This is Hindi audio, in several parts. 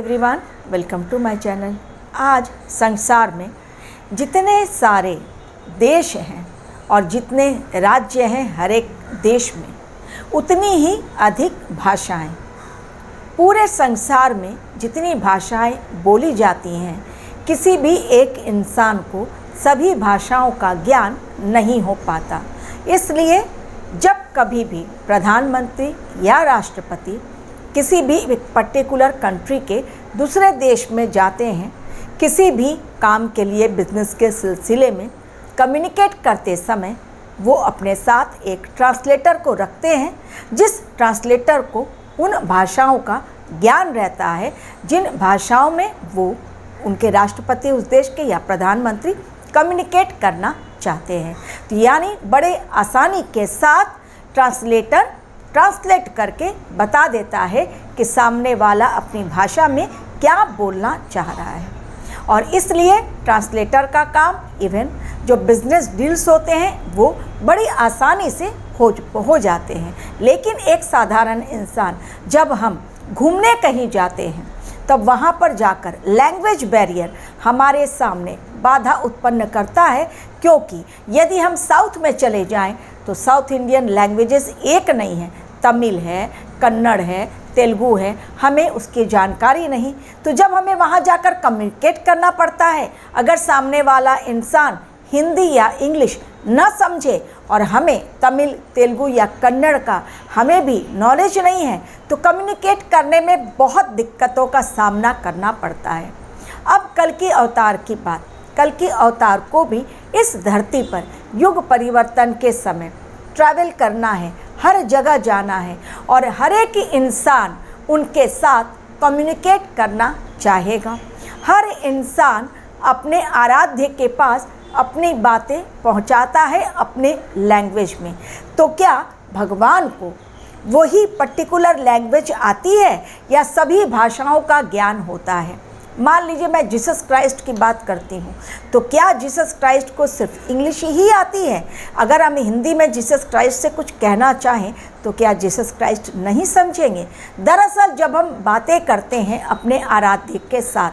Everyone, welcome to my channel. आज संसार में जितने सारे देश हैं और जितने राज्य हैं हर एक देश में उतनी ही अधिक भाषाएं। पूरे संसार में जितनी भाषाएं बोली जाती हैं, किसी भी एक इंसान को सभी भाषाओं का ज्ञान नहीं हो पाता। इसलिए जब कभी भी प्रधानमंत्री या राष्ट्रपति किसी भी पर्टिकुलर कंट्री के दूसरे देश में जाते हैं, किसी भी काम के लिए बिजनेस के सिलसिले में कम्युनिकेट करते समय वो अपने साथ एक ट्रांसलेटर को रखते हैं, जिस ट्रांसलेटर को उन भाषाओं का ज्ञान रहता है जिन भाषाओं में वो उनके राष्ट्रपति उस देश के या प्रधानमंत्री कम्युनिकेट करना चाहते हैं। तो यानी बड़े आसानी के साथ ट्रांसलेटर ट्रांसलेट करके बता देता है कि सामने वाला अपनी भाषा में क्या बोलना चाह रहा है। और इसलिए ट्रांसलेटर का काम इवन जो बिजनेस डील्स होते हैं वो बड़ी आसानी से हो जाते हैं। लेकिन एक साधारण इंसान जब हम घूमने कहीं जाते हैं तब वहाँ पर जाकर लैंग्वेज बैरियर हमारे सामने बाधा उत्पन्न करता है, क्योंकि यदि हम साउथ में चले जाएं तो साउथ इंडियन लैंग्वेजेस एक नहीं है। तमिल है, कन्नड़ है, तेलुगु है, हमें उसकी जानकारी नहीं। तो जब हमें वहाँ जाकर कम्युनिकेट करना पड़ता है, अगर सामने वाला इंसान हिंदी या इंग्लिश न समझे और हमें तमिल, तेलुगु या कन्नड़ का हमें भी नॉलेज नहीं है, तो कम्युनिकेट करने में बहुत दिक्कतों का सामना करना पड़ता है। अब कल्कि अवतार की बात, कल्कि अवतार को भी इस धरती पर युग परिवर्तन के समय ट्रैवल करना है, हर जगह जाना है और हर एक इंसान उनके साथ कम्युनिकेट करना चाहेगा। हर इंसान अपने आराध्य के पास अपनी बातें पहुंचाता है अपने लैंग्वेज में। तो क्या भगवान को वही पर्टिकुलर लैंग्वेज आती है या सभी भाषाओं का ज्ञान होता है? मान लीजिए मैं जीसस क्राइस्ट की बात करती हूँ, तो क्या जीसस क्राइस्ट को सिर्फ इंग्लिश ही आती है? अगर हम हिंदी में जीसस क्राइस्ट से कुछ कहना चाहें तो क्या जीसस क्राइस्ट नहीं समझेंगे? दरअसल जब हम बातें करते हैं अपने आराध्य के साथ,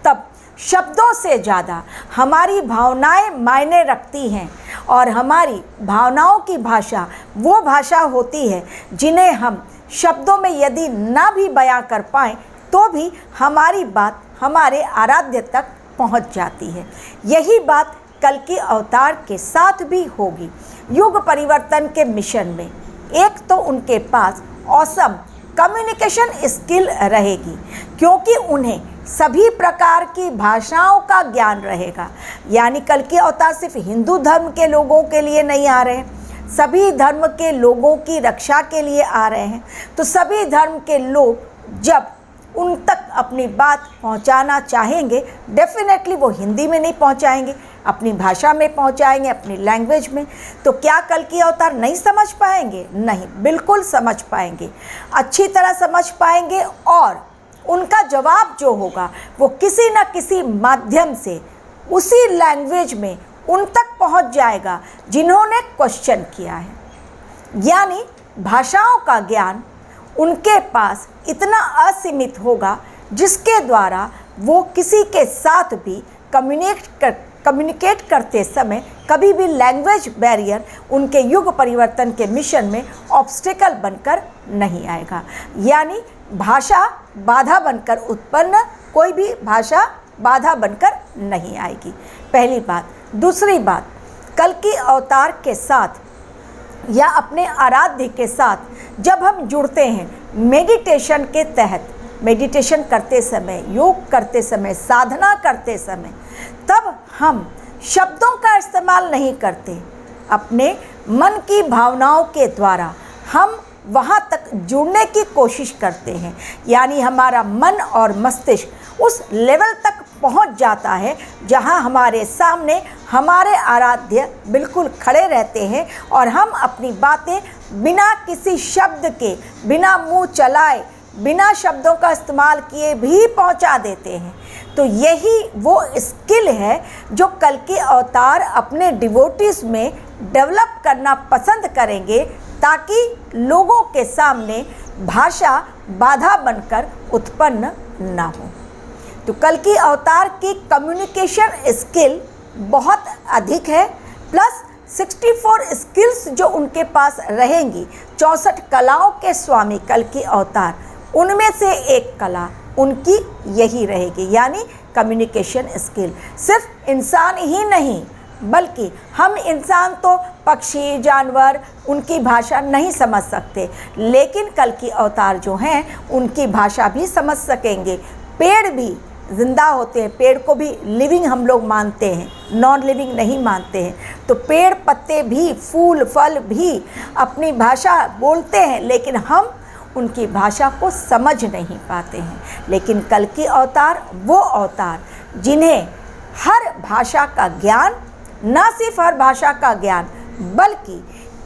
तब शब्दों से ज़्यादा हमारी भावनाएं मायने रखती हैं और हमारी भावनाओं की भाषा वो भाषा होती है जिन्हें हम शब्दों में यदि ना भी बयां कर पाएँ तो भी हमारी बात हमारे आराध्य तक पहुंच जाती है। यही बात कल्कि अवतार के साथ भी होगी। युग परिवर्तन के मिशन में एक तो उनके पास ऑसम कम्युनिकेशन स्किल रहेगी, क्योंकि उन्हें सभी प्रकार की भाषाओं का ज्ञान रहेगा। यानी कल्कि अवतार सिर्फ हिंदू धर्म के लोगों के लिए नहीं आ रहे हैं, सभी धर्म के लोगों की रक्षा के लिए आ रहे हैं। तो सभी धर्म के लोग जब उन तक अपनी बात पहुंचाना चाहेंगे, डेफिनेटली वो हिंदी में नहीं पहुंचाएंगे, अपनी भाषा में पहुंचाएंगे, अपनी लैंग्वेज में। तो क्या कल्कि अवतार नहीं समझ पाएंगे? नहीं, बिल्कुल समझ पाएंगे, अच्छी तरह समझ पाएंगे। और उनका जवाब जो होगा वो किसी न किसी माध्यम से उसी लैंग्वेज में उन तक पहुंच जाएगा जिन्होंने क्वेश्चन किया है। यानी भाषाओं का ज्ञान उनके पास इतना असीमित होगा जिसके द्वारा वो किसी के साथ भी कम्युनिकेट करते समय कभी भी लैंग्वेज बैरियर उनके युग परिवर्तन के मिशन में ऑब्स्टेकल बनकर नहीं आएगा। यानी भाषा बाधा बनकर उत्पन्न, कोई भी भाषा बाधा बनकर नहीं आएगी, पहली बात। दूसरी बात, कल्कि अवतार के साथ या अपने आराध्य के साथ जब हम जुड़ते हैं मेडिटेशन के तहत, मेडिटेशन करते समय, योग करते समय, साधना करते समय, तब हम शब्दों का इस्तेमाल नहीं करते। अपने मन की भावनाओं के द्वारा हम वहाँ तक जुड़ने की कोशिश करते हैं। यानी हमारा मन और मस्तिष्क उस लेवल तक पहुँच जाता है जहाँ हमारे सामने हमारे आराध्य बिल्कुल खड़े रहते हैं और हम अपनी बातें बिना किसी शब्द के, बिना मुंह चलाए, बिना शब्दों का इस्तेमाल किए भी पहुंचा देते हैं। तो यही वो स्किल है जो कल्कि अवतार अपने डिवोटीज में डेवलप करना पसंद करेंगे, ताकि लोगों के सामने भाषा बाधा बनकर उत्पन्न ना हो। तो कल्कि अवतार की कम्युनिकेशन स्किल बहुत अधिक है, प्लस 64 स्किल्स जो उनके पास रहेंगी। 64 कलाओं के स्वामी कल्कि अवतार, उनमें से एक कला उनकी यही रहेगी, यानी कम्युनिकेशन स्किल। सिर्फ इंसान ही नहीं, बल्कि हम इंसान तो पक्षी जानवर उनकी भाषा नहीं समझ सकते, लेकिन कल्कि अवतार जो हैं उनकी भाषा भी समझ सकेंगे। पेड़ भी जिंदा होते हैं, पेड़ को भी लिविंग हम लोग मानते हैं, नॉन लिविंग नहीं मानते हैं। तो पेड़ पत्ते भी, फूल फल भी अपनी भाषा बोलते हैं, लेकिन हम उनकी भाषा को समझ नहीं पाते हैं। लेकिन कल्कि अवतार वो अवतार जिन्हें हर भाषा का ज्ञान, ना सिर्फ हर भाषा का ज्ञान, बल्कि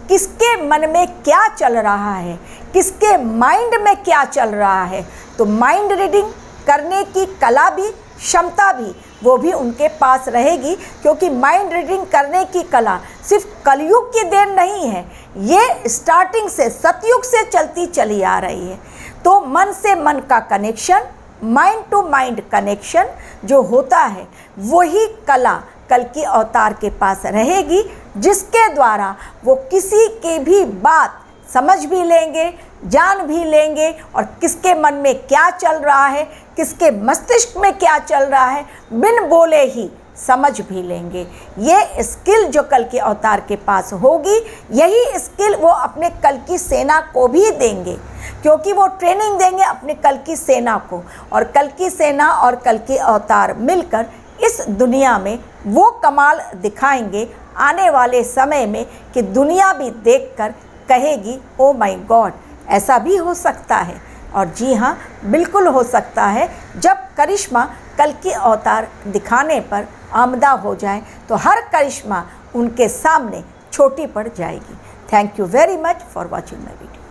किसके मन में क्या चल रहा है, किसके माइंड में क्या चल रहा है, तो माइंड रीडिंग करने की कला भी, क्षमता भी, वो भी उनके पास रहेगी। क्योंकि माइंड रीडिंग करने की कला सिर्फ कलयुग की देन नहीं है, ये स्टार्टिंग से, सतयुग से चलती चली आ रही है। तो मन से मन का connection, mind to mind connection जो होता है, वही कला कल्कि अवतार के पास रहेगी, जिसके द्वारा वो किसी की भी बात समझ भी लेंगे, जान भी लेंगे, और किसके मन में क्या चल रहा है, किसके मस्तिष्क में क्या चल रहा है, बिन बोले ही समझ भी लेंगे। ये स्किल जो कल्कि अवतार के पास होगी, यही स्किल वो अपने कल्कि सेना को भी देंगे, क्योंकि वो ट्रेनिंग देंगे अपने कल्कि सेना को। और कल्कि सेना और कल्कि अवतार मिलकर इस दुनिया में वो कमाल दिखाएंगे आने वाले समय में कि दुनिया भी देखकर कहेगी, ओ माय गॉड, ऐसा भी हो सकता है। और जी हाँ, बिल्कुल हो सकता है। जब करिश्मा कल्कि अवतार दिखाने पर आमदा हो जाए, तो हर करिश्मा उनके सामने छोटी पड़ जाएगी। Thank you very much for watching my video.